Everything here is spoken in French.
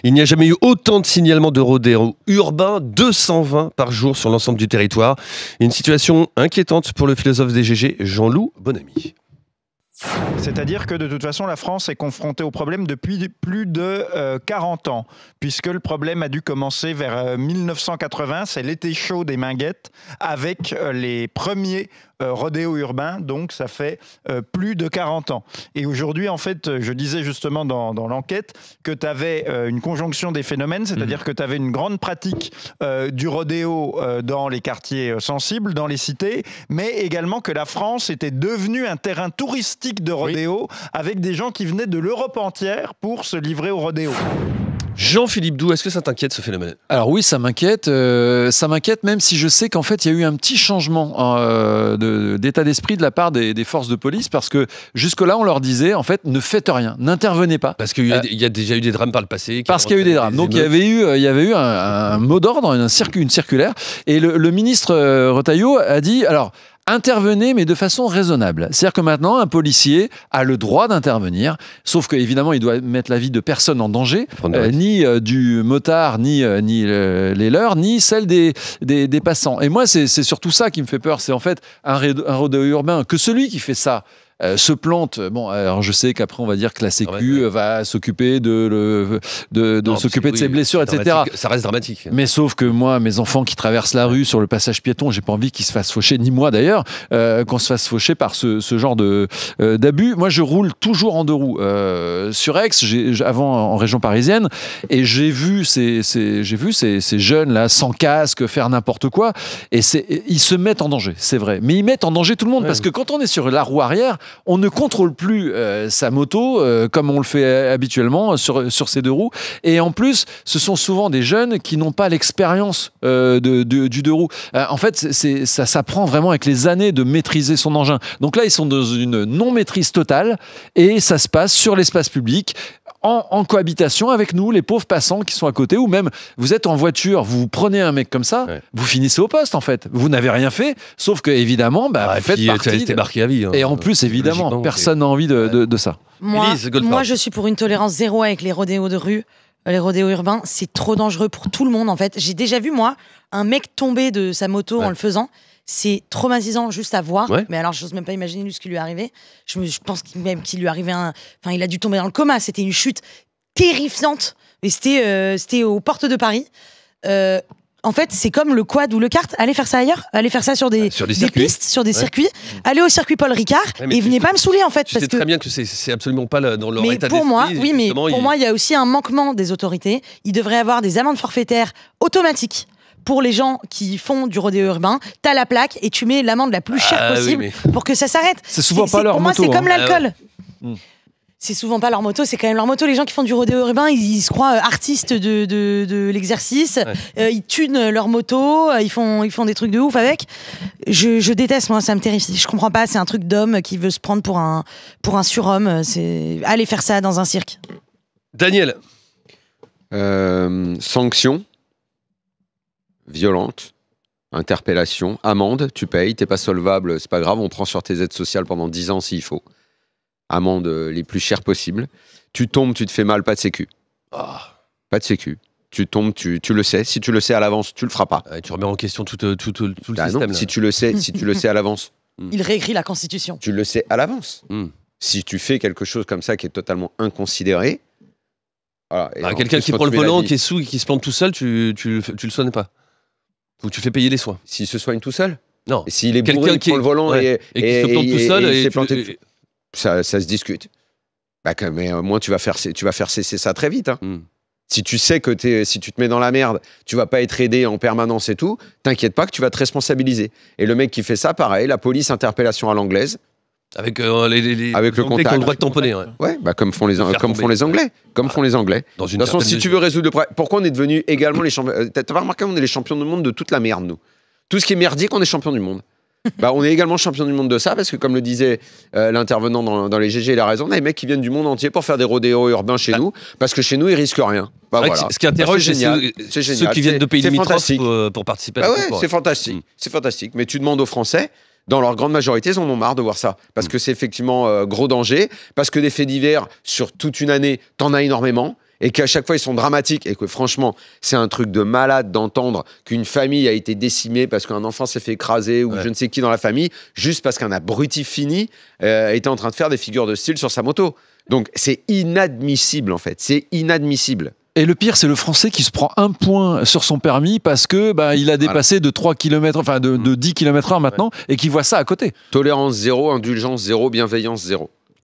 Il n'y a jamais eu autant de signalements de rodéos urbains, 220 par jour sur l'ensemble du territoire. Une situation inquiétante pour le philosophe des GG, Jean-Loup Bonamy. C'est-à-dire que de toute façon, la France est confrontée au problème depuis plus de 40 ans, puisque le problème a dû commencer vers 1980, c'est l'été chaud des Minguettes, avec les premiers rodéos urbains, donc ça fait plus de 40 ans. Et aujourd'hui, en fait, je disais justement dans l'enquête que tu avais une conjonction des phénomènes, c'est-à-dire que tu avais une grande pratique du rodéo dans les quartiers sensibles, dans les cités, mais également que la France était devenue un terrain touristique de rodéo, avec des gens qui venaient de l'Europe entière pour se livrer au rodéo. Jean-Philippe Doux, est-ce que ça t'inquiète ce phénomène? Alors oui, ça m'inquiète même si je sais qu'en fait il y a eu un petit changement d'état d'esprit de la part des forces de police, parce que jusque-là on leur disait en fait ne faites rien, n'intervenez pas. Parce qu'il y a déjà eu des drames par le passé. Parce qu'il y a eu des drames. Donc il y avait eu un mot d'ordre, une circulaire, et le ministre Retailleau a dit alors intervenez, mais de façon raisonnable. C'est-à-dire que maintenant, un policier a le droit d'intervenir, sauf qu'évidemment, il doit mettre la vie de personne en danger, ni du motard, ni les leurs, ni celle des passants. Et moi, c'est surtout ça qui me fait peur. C'est en fait un rodéo urbain, que celui qui fait ça se plante. Bon, alors je sais qu'après on va dire que la Sécu va s'occuper de ses blessures, etc. Ça reste dramatique. Mais sauf que moi, mes enfants qui traversent la rue sur le passage piéton, j'ai pas envie qu'ils se fassent faucher, ni moi d'ailleurs, qu'on se fasse faucher par ce genre d'abus. Moi, je roule toujours en deux roues sur Aix, avant en région parisienne, et j'ai vu ces jeunes là sans casque faire n'importe quoi, et ils se mettent en danger, c'est vrai. Mais ils mettent en danger tout le monde, parce que quand on est sur la roue arrière, on ne contrôle plus sa moto comme on le fait habituellement sur ses deux roues. Et en plus, ce sont souvent des jeunes qui n'ont pas l'expérience du deux roues. En fait, ça s'apprend vraiment avec les années de maîtriser son engin. Donc là, ils sont dans une non-maîtrise totale, et ça se passe sur l'espace public, en cohabitation avec nous, les pauvres passants qui sont à côté, ou même vous êtes en voiture, vous prenez un mec comme ça, vous finissez au poste en fait. Vous n'avez rien fait, sauf que évidemment, vous faites partie. T'es marqué à vie. Et en plus, évidemment, personne n'a envie de ça. Moi, je suis pour une tolérance zéro avec les rodéos de rue. Les rodéos urbains, c'est trop dangereux pour tout le monde en fait. J'ai déjà vu, moi, un mec tomber de sa moto en le faisant. C'est traumatisant juste à voir. Mais alors, je n'ose même pas imaginer ce qui lui est arrivé. Je pense même qu'il lui est arrivé Enfin, il a dû tomber dans le coma. C'était une chute terrifiante. Et c'était aux portes de Paris. En fait, c'est comme le quad ou le kart. Allez faire ça ailleurs. Allez faire ça sur des pistes, sur des circuits. Allez au circuit Paul Ricard et venez pas me saouler en fait. Tu sais très bien que c'est absolument pas dans leur état d'esprit. Mais pour moi, il y a aussi un manquement des autorités. Il devrait y avoir des amendes forfaitaires automatiques. Pour les gens qui font du rodéo urbain, t'as la plaque et tu mets l'amende la plus chère possible pour que ça s'arrête. C'est souvent pas leur moto. Pour moi, c'est comme l'alcool. C'est souvent pas leur moto, c'est quand même leur moto. Les gens qui font du rodéo urbain, ils se croient artistes de l'exercice. Ils tunent leur moto, ils font des trucs de ouf avec. Je déteste, moi, ça me terrifie. Je comprends pas, c'est un truc d'homme qui veut se prendre pour un surhomme. C'est aller faire ça dans un cirque. Daniel. Sanction violente, interpellation, amende, tu payes, t'es pas solvable, c'est pas grave, on prend sur tes aides sociales pendant 10 ans s'il faut. Amende les plus chères possibles. Tu tombes, tu te fais mal, pas de sécu. Pas de sécu. Tu tombes, tu le sais. Si tu le sais à l'avance, tu le feras pas. Tu remets en question tout le système. Non, si tu le sais à l'avance. Il réécrit la Constitution. Tu le sais à l'avance. Si tu fais quelque chose comme ça qui est totalement inconsidéré. Voilà, quelqu'un qui prend le volant, qui est sous et qui se plante tout seul, tu le soignes pas. Ou tu fais payer les soins. S'il se soigne tout seul. Non. S'il est bourré, il prend le volant et qui se plante tout seul. Ça se discute. Mais au moins, tu vas faire cesser ça très vite. Si tu sais que si tu te mets dans la merde, tu vas pas être aidé en permanence et tout, t'inquiète pas que tu vas te responsabiliser. Et le mec qui fait ça, pareil, la police, interpellation à l'anglaise. Avec le contact. Qui ont le droit de tamponner. Comme font les Anglais. De toute façon, si tu veux résoudre le problème, pourquoi on est devenu également les champions? T'as pas remarqué qu'on est les champions du monde de toute la merde, nous. Tout ce qui est merdique, on est champion du monde. On est également champion du monde de ça, parce que comme le disait l'intervenant dans les GG, il a raison, on a des mecs qui viennent du monde entier pour faire des rodéos urbains chez nous, parce que chez nous, ils risquent rien. Voilà. Ce qui interroge, c'est ceux qui viennent de pays limitrophes pour participer à la c'est fantastique. C'est fantastique. Mais tu demandes aux Français, dans leur grande majorité, ils en ont marre de voir ça. Parce que c'est effectivement gros danger, parce que des faits divers, sur toute une année, t'en as énormément. et qu'à chaque fois ils sont dramatiques et que franchement c'est un truc de malade d'entendre qu'une famille a été décimée parce qu'un enfant s'est fait écraser ou je ne sais qui dans la famille juste parce qu'un abruti fini était en train de faire des figures de style sur sa moto. Donc c'est inadmissible en fait, c'est inadmissible. Et le pire, c'est le Français qui se prend 1 point sur son permis parce que il a dépassé de 3 km, enfin de 10 km/h maintenant, et qui voit ça à côté. Tolérance zéro, indulgence zéro, bienveillance zéro.